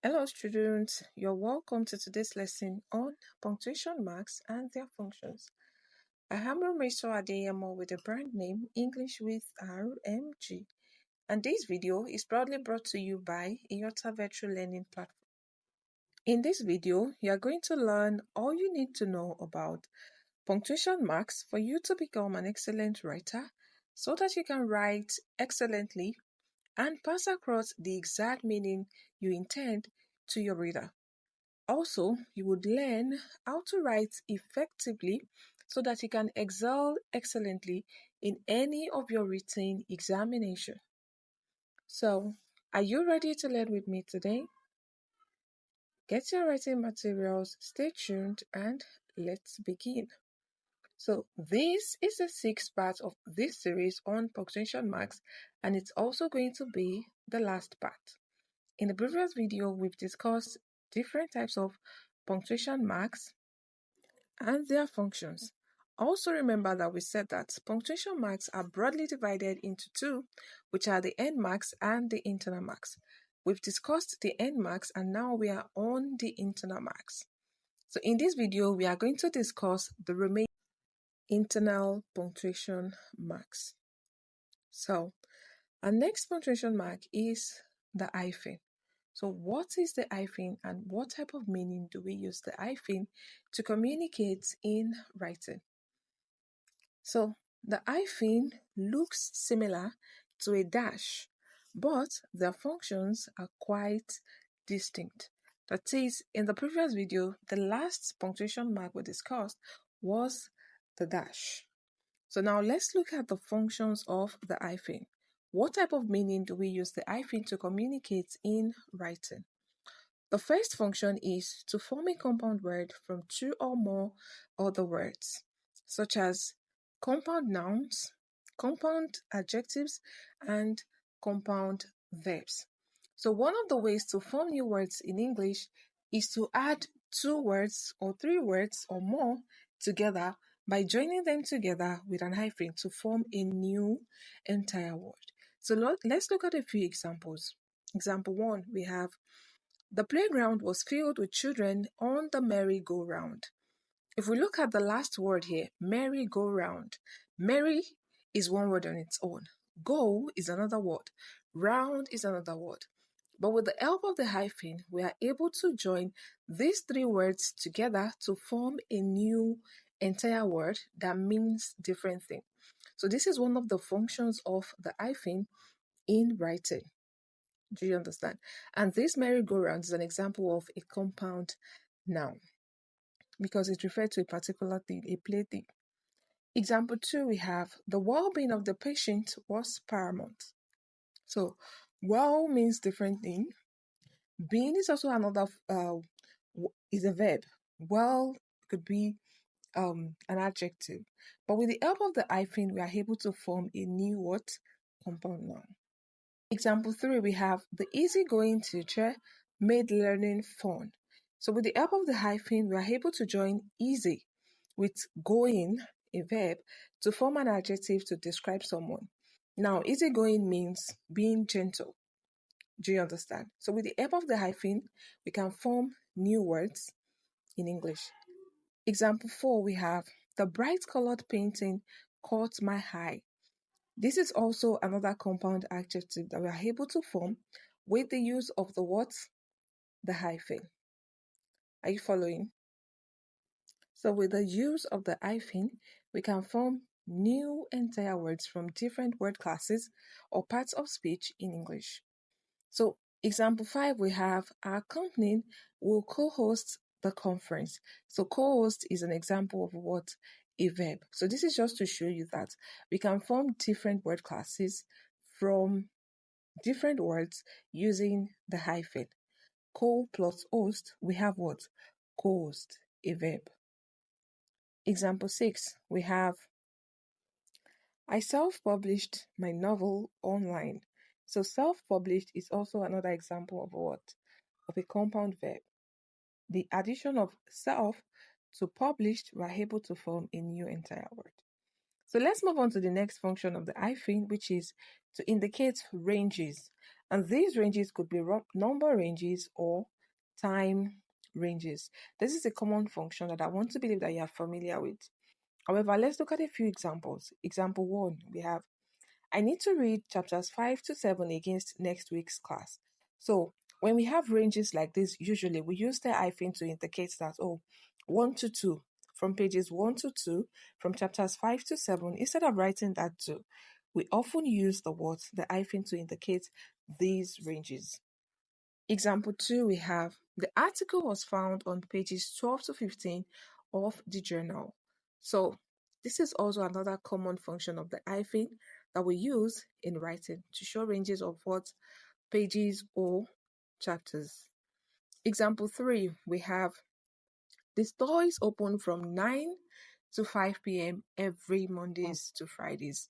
Hello students, you're welcome to today's lesson on punctuation marks and their functions. I am Mayowa Adeyemo with the brand name English with RMG, and this video is proudly brought to you by IOTA Virtual Learning Platform. In this video, you are going to learn all you need to know about punctuation marks for you to become an excellent writer so that you can write excellently and pass across the exact meaning you intend to your reader. Also, you would learn how to write effectively so that you can excel excellently in any of your written examination. So, are you ready to learn with me today? Get your writing materials, stay tuned, and let's begin. So, this is the sixth part of this series on punctuation marks, and it's also going to be the last part. In the previous video, we've discussed different types of punctuation marks and their functions. Also remember that we said that punctuation marks are broadly divided into two, which are the end marks and the internal marks. We've discussed the end marks and now we are on the internal marks. So in this video, we are going to discuss the remaining internal punctuation marks. So our next punctuation mark is the hyphen. So what is the hyphen and what type of meaning do we use the hyphen to communicate in writing? So the hyphen looks similar to a dash, but their functions are quite distinct. That is, in the previous video, the last punctuation mark we discussed was the dash. So now let's look at the functions of the hyphen. What type of meaning do we use the hyphen to communicate in writing? The first function is to form a compound word from two or more other words, such as compound nouns, compound adjectives, and compound verbs. So one of the ways to form new words in English is to add two words or three words or more together by joining them together with an hyphen to form a new entire word. So let's look at a few examples. Example 1, we have the playground was filled with children on the merry-go-round. If we look at the last word here, merry-go-round, merry is one word on its own. Go is another word. Round is another word. But with the help of the hyphen, we are able to join these three words together to form a new entire word that means different things. So this is one of the functions of the hyphen in writing. Do you understand? And this merry-go-round is an example of a compound noun because it refers to a particular thing, a plaything. Example 2, we have the well-being of the patient was paramount. So, well means different thing. Being is also another, is a verb. Well could be an adjective. But with the help of the hyphen, we are able to form a new what? Compound noun. Example 3, we have the easygoing teacher made learning fun. So with the help of the hyphen, we are able to join easy with going, a verb, to form an adjective to describe someone. Now, easygoing means being gentle. Do you understand? So with the help of the hyphen, we can form new words in English. Example 4, we have the bright colored painting caught my eye. This is also another compound adjective that we are able to form with the use of the what? The hyphen. Are you following? So with the use of the hyphen, we can form new entire words from different word classes or parts of speech in English. So example 5, we have our company will co-host the conference. So co-host is an example of what? A verb. So this is just to show you that we can form different word classes from different words using the hyphen. Co plus host, we have what? Co-host, a verb. Example 6, we have I self-published my novel online. So self-published is also another example of what? Of a compound verb. The addition of self to published, we're able to form a new entire word. So let's move on to the next function of the hyphen, which is to indicate ranges. And these ranges could be number ranges or time ranges. This is a common function that I want to believe that you are familiar with. However, let's look at a few examples. Example 1, we have, I need to read chapters 5 to 7 against next week's class. So when we have ranges like this, usually we use the hyphen to indicate that, 1 to 2, from pages 1 to 2, from chapters 5 to 7, instead of writing that 2, we often use the hyphen to indicate these ranges. Example 2, we have, the article was found on pages 12 to 15 of the journal. So this is also another common function of the hyphen that we use in writing to show ranges of what pages or chapters. Example 3, we have, the store is open from 9 to 5 p.m. every Mondays to Fridays.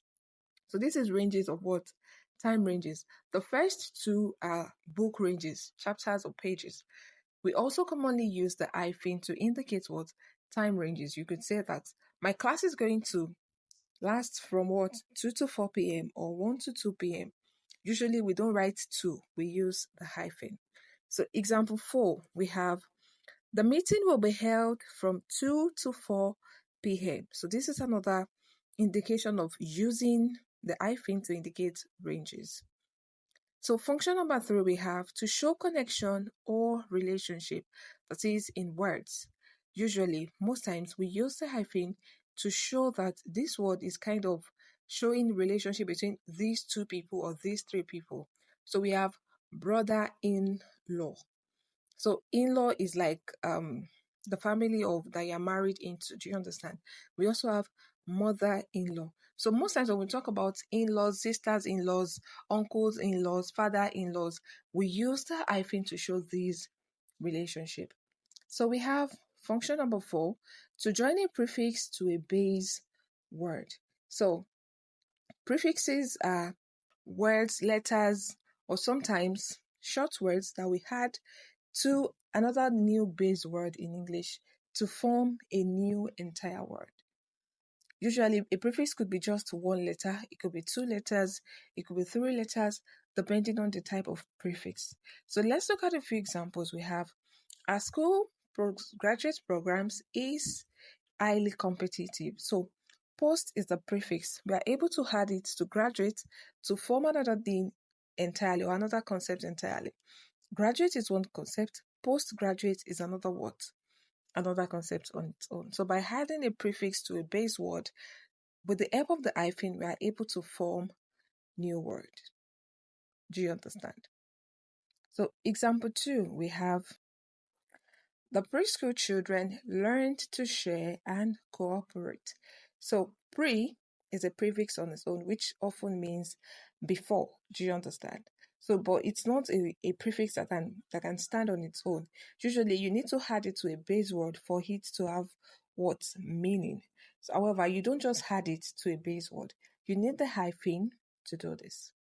So this is ranges of what? Time ranges. The first two are book ranges, chapters or pages. We also commonly use the hyphen to indicate what? Time ranges. You could say that my class is going to last from what? 2 to 4 p.m. or 1 to 2 p.m. Usually we don't write 2, we use the hyphen. So example 4, we have, the meeting will be held from 2 to 4 p.m. So this is another indication of using the hyphen to indicate ranges. So function number 3, we have, to show connection or relationship, that is in words. Usually, most times we use the hyphen to show that this word is kind of showing relationship between these two people or these three people. So we have brother-in-law. So in-law is like the family of that you're married into. Do you understand? We also have mother-in-law. So most times when we talk about in-laws, sisters-in-laws, uncles-in-laws, father-in-laws, we use the hyphen to show these relationship. So we have function number 4, to join a prefix to a base word. So prefixes are words, letters, or sometimes short words that we add to another new base word in English to form a new entire word. Usually, a prefix could be just one letter, it could be 2 letters, it could be 3 letters, depending on the type of prefix. So let's look at a few examples we have. Our school graduate programs is highly competitive. So post is the prefix. We are able to add it to graduate to form another thing entirely or another concept entirely. Graduate is one concept, postgraduate is another concept on its own. So by adding a prefix to a base word, with the help of the hyphen, we are able to form new word. Do you understand? So example 2, we have, the preschool children learned to share and cooperate. So pre is a prefix on its own, which often means before. Do you understand? So, but it's not a prefix that can stand on its own. Usually, you need to add it to a base word for it to have what meaning. So, however, you don't just add it to a base word. You need the hyphen to do this.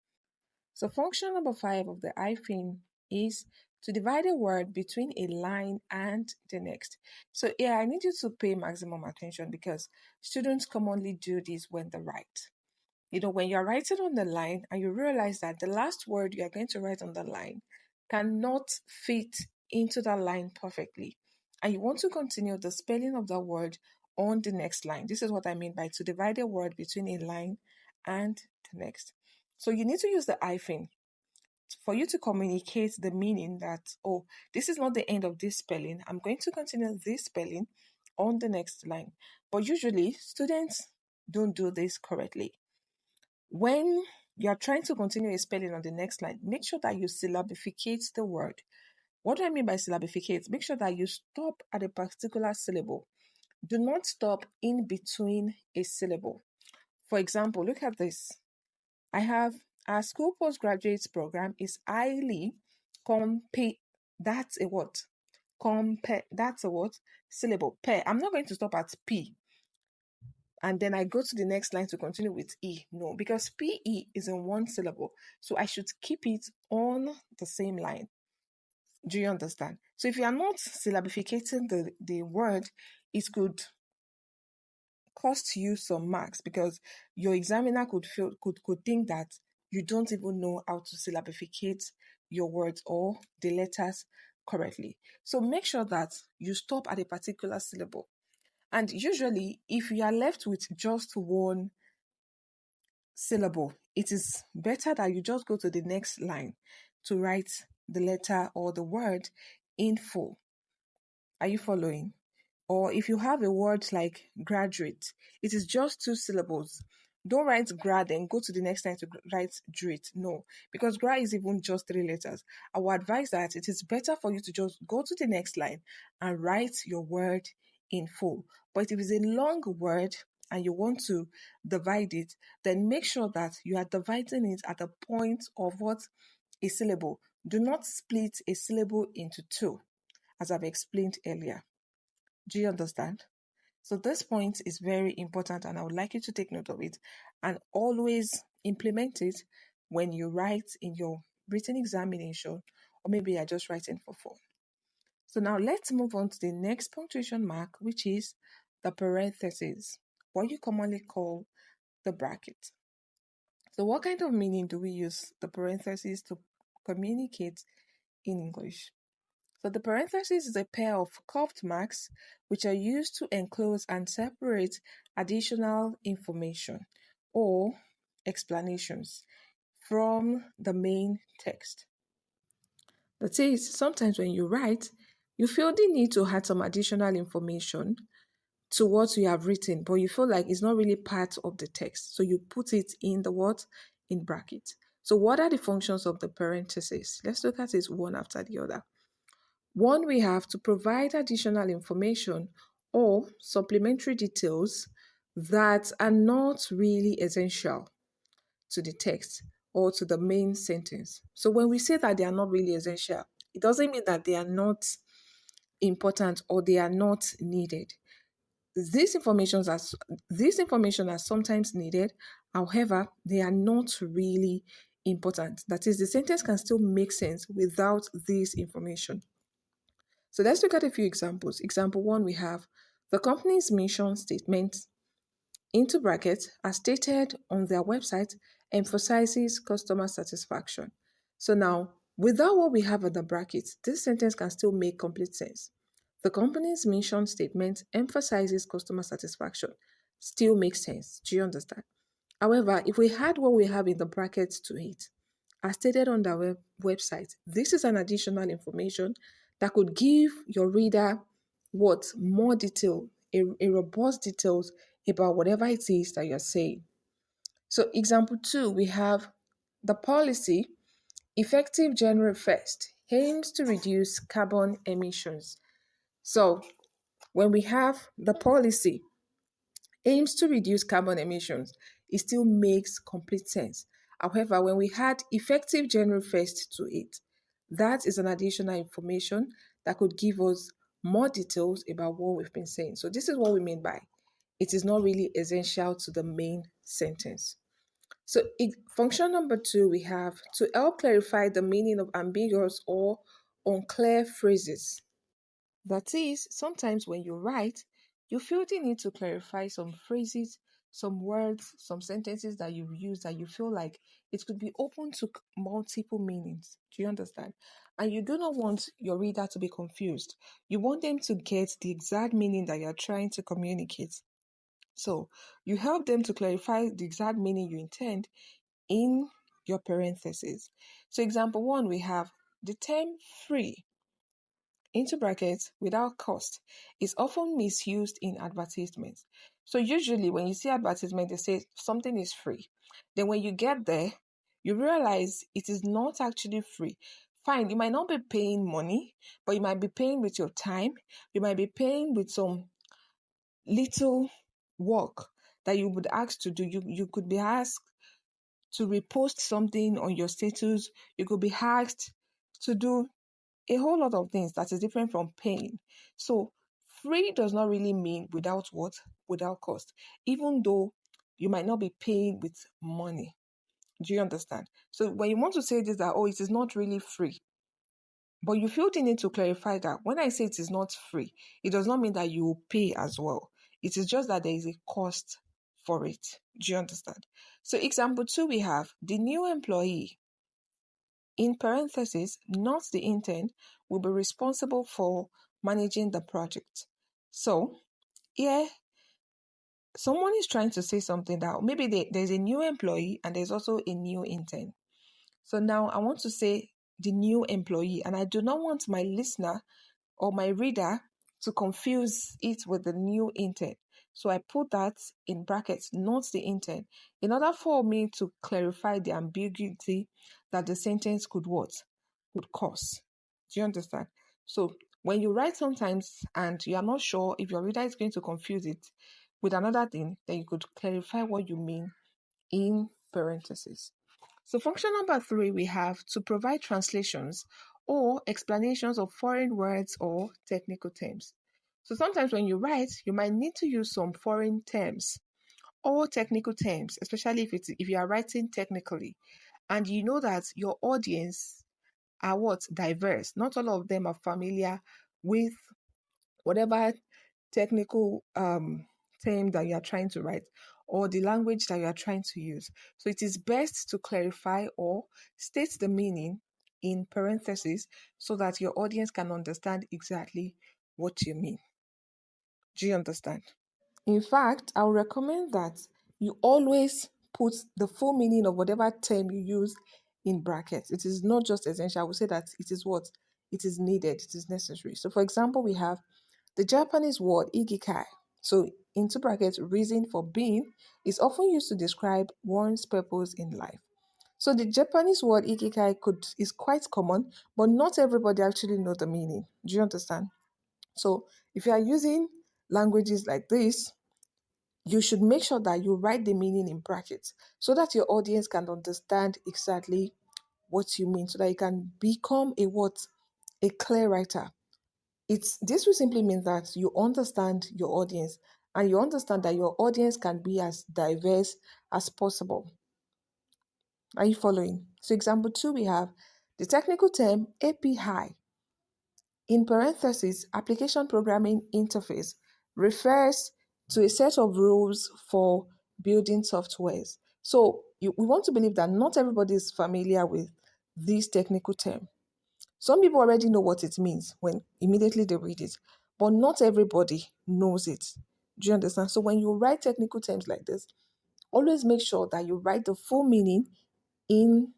So, function number 5 of the hyphen is to divide a word between a line and the next. So, here I need you to pay maximum attention because students commonly do this when they write. When you're writing on the line and you realize that the last word you are going to write on the line cannot fit into that line perfectly, and you want to continue the spelling of that word on the next line. This is what I mean by to divide a word between a line and the next. So you need to use the hyphen for you to communicate the meaning that, this is not the end of this spelling. I'm going to continue this spelling on the next line. But usually, students don't do this correctly. When you are trying to continue a spelling on the next line, make sure that you syllabificate the word. What do I mean by syllabificate? Make sure that you stop at a particular syllable. Do not stop in between a syllable. For example, look at this. I have, our school postgraduate program is highly that's a what? That's a what? Syllable. I'm not going to stop at P and then I go to the next line to continue with E. No, because PE is in one syllable. So I should keep it on the same line. Do you understand? So if you are not syllabificating the word, it could cost you some marks because your examiner could think that you don't even know how to syllabificate your words or the letters correctly. So make sure that you stop at a particular syllable. And usually, if you are left with just one syllable, it is better that you just go to the next line to write the letter or the word in full. Are you following? Or if you have a word like graduate, it is just two syllables. Don't write grad and go to the next line to write drate. No, because grad is even just three letters. I would advise that it is better for you to just go to the next line and write your word in full. But if it's a long word and you want to divide it, then make sure that you are dividing it at the point of what? A syllable. Do not split a syllable into two, as I've explained earlier. Do you understand? So this point is very important and I would like you to take note of it and always implement it when you write in your written examination, or maybe you're just writing for fun. So now let's move on to the next punctuation mark, which is the parenthesis, what you commonly call the bracket. So what kind of meaning do we use the parenthesis to communicate in English? So the parenthesis is a pair of curved marks which are used to enclose and separate additional information or explanations from the main text. That is, sometimes when you write, you feel the need to add some additional information to what you have written, but you feel like it's not really part of the text. So you put it in the what? In brackets. So what are the functions of the parenthesis? Let's look at it one after the other. One, we have to provide additional information or supplementary details that are not really essential to the text or to the main sentence. So when we say that they are not really essential, it doesn't mean that they are not important or they are not needed. This information are sometimes needed, however, they are not really important. That is, the sentence can still make sense without this information. So let's look at a few examples. Example one, we have the company's mission statement, into brackets, as stated on their website, emphasizes customer satisfaction. So now, without what we have in the brackets, this sentence can still make complete sense. The company's mission statement emphasizes customer satisfaction. Still makes sense. Do you understand? However, if we add what we have in the brackets to it, as stated on the website, this is an additional information that could give your reader what? More detail, a robust details about whatever it is that you're saying. So example 2, we have the policy, effective January 1st, aims to reduce carbon emissions. So when we have the policy, aims to reduce carbon emissions, it still makes complete sense. However, when we had effective January 1st to it, that is an additional information that could give us more details about what we've been saying. So this is what we mean by it is not really essential to the main sentence. So function number 2, we have to help clarify the meaning of ambiguous or unclear phrases. That is, sometimes when you write, you feel the need to clarify some phrases, some words, some sentences that you've used that you feel like it could be open to multiple meanings. Do you understand? And you do not want your reader to be confused. You want them to get the exact meaning that you're trying to communicate. So you help them to clarify the exact meaning you intend in your parentheses. So example 1, we have the term free, into brackets, without cost, is often misused in advertisements. So usually when you see advertisement, they say something is free. Then when you get there, you realize it is not actually free. Fine, you might not be paying money, but you might be paying with your time. You might be paying with some little work that you would ask to do. You could be asked to repost something on your status. You could be asked to do a whole lot of things that is different from paying. So free does not really mean without what? Without cost, even though you might not be paying with money. Do you understand? So when you want to say this, that, oh, it is not really free, but you feel the need to clarify that when I say it is not free, it does not mean that you will pay as well. It is just that there is a cost for it. Do you understand? So example 2, we have the new employee, in parenthesis, not the intern, will be responsible for managing the project. So here, someone is trying to say something that maybe there's a new employee and there's also a new intern. So now I want to say the new employee, and I do not want my listener or my reader to confuse it with the new intern. So I put that in brackets, not the intern, in order for me to clarify the ambiguity that the sentence could cause. Do you understand? So when you write sometimes and you are not sure if your reader is going to confuse it with another thing, then you could clarify what you mean in parentheses. So function number 3, we have to provide translations or explanations of foreign words or technical terms. So sometimes when you write, you might need to use some foreign terms or technical terms, especially if you are writing technically, and you know that your audience are diverse. Not all of them are familiar with whatever technical term that you are trying to write or the language that you are trying to use. So it is best to clarify or state the meaning in parentheses so that your audience can understand exactly what you mean. Do you understand? In fact, I would recommend that you always put the full meaning of whatever term you use in brackets. It is not just essential. I would say that it is what? It is needed. It is necessary. So for example, we have the Japanese word ikigai. So into brackets, reason for being is often used to describe one's purpose in life. So the Japanese word ikigai is quite common, but not everybody actually know the meaning. Do you understand? So if you are using languages like this, you should make sure that you write the meaning in brackets so that your audience can understand exactly what you mean, so that you can become a clear writer. This will simply mean that you understand your audience and you understand that your audience can be as diverse as possible. Are you following? So example 2, we have the technical term API. In parentheses, application programming interface refers to a set of rules for building softwares. So we want to believe that not everybody is familiar with this technical term. Some people already know what it means when immediately they read it, but not everybody knows it. Do you understand? So when you write technical terms like this, always make sure that you write the full meaning in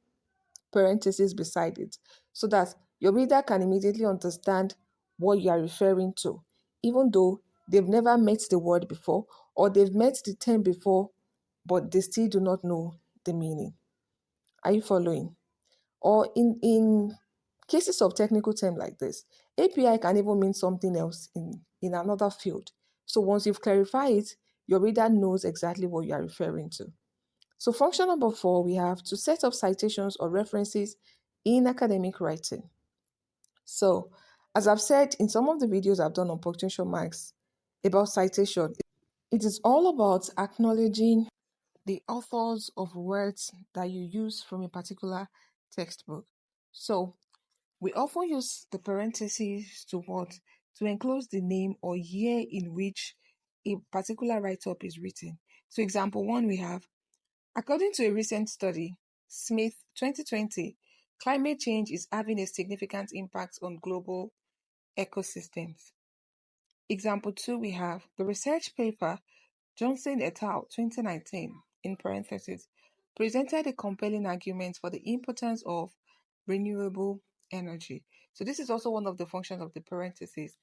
parentheses beside it so that your reader can immediately understand what you are referring to, even though they've never met the word before or they've met the term before, but they still do not know the meaning. Are you following? Or in cases of technical term like this, API can even mean something else in another field. So once you've clarified it, your reader knows exactly what you are referring to. So function number 4, we have to set up citations or references in academic writing. So as I've said in some of the videos I've done on punctuation marks about citation, it is all about acknowledging the authors of words that you use from a particular textbook. So we often use the parentheses to enclose the name or year in which a particular write-up is written. So example 1, we have, according to a recent study, Smith 2020, climate change is having a significant impact on global ecosystems. Example 2, we have the research paper Johnson et al. 2019, in parentheses, presented a compelling argument for the importance of renewable energy. So this is also one of the functions of the parentheses,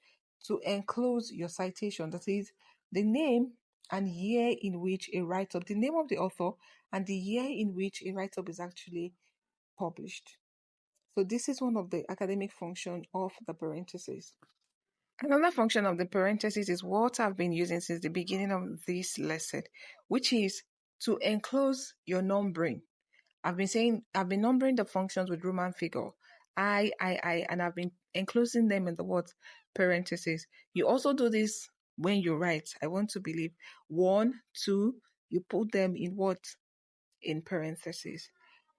to enclose your citation, that is the name and year in which a write-up, the name of the author and the year in which a write-up is actually published. So this is one of the academic functions of the parentheses. Another function of the parentheses is what I've been using since the beginning of this lesson, which is to enclose your numbering. I've been numbering the functions with Roman figure, I, and I've been enclosing them in the what? Parentheses. You also do this when you write. I want to believe 1, 2, you put them in what? In parentheses.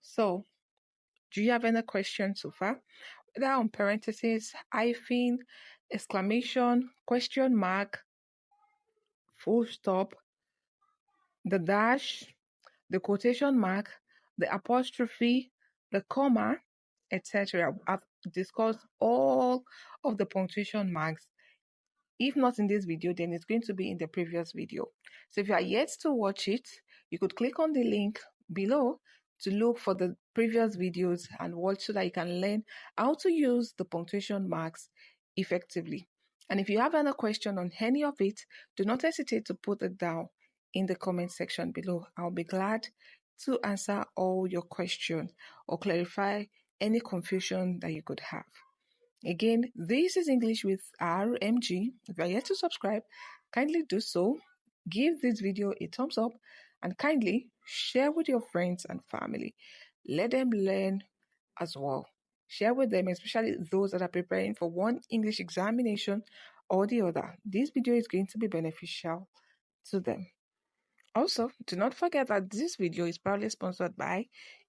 So, do you have any questions so far? Whether on parentheses, hyphen, exclamation, question mark, full stop, the dash, the quotation mark, the apostrophe, the comma, etc. I've discussed all of the punctuation marks. If not in this video, then it's going to be in the previous video. So if you are yet to watch it, you could click on the link below to look for the previous videos and watch so that you can learn how to use the punctuation marks effectively. And if you have any question on any of it, do not hesitate to put it down in the comment section below. I'll be glad to answer all your questions or clarify any confusion that you could have. Again, this is English with RMG. If you are yet to subscribe, kindly do so. Give this video a thumbs up and kindly share with your friends and family. Let them learn as well. Share with them, especially those that are preparing for one English examination or the other. This video is going to be beneficial to them. Also, do not forget that this video is proudly sponsored by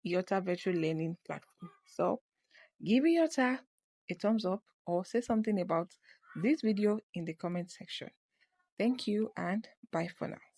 IOTA Virtual Learning Platform. So, give IOTA a thumbs up or say something about this video in the comment section. Thank you and bye for now.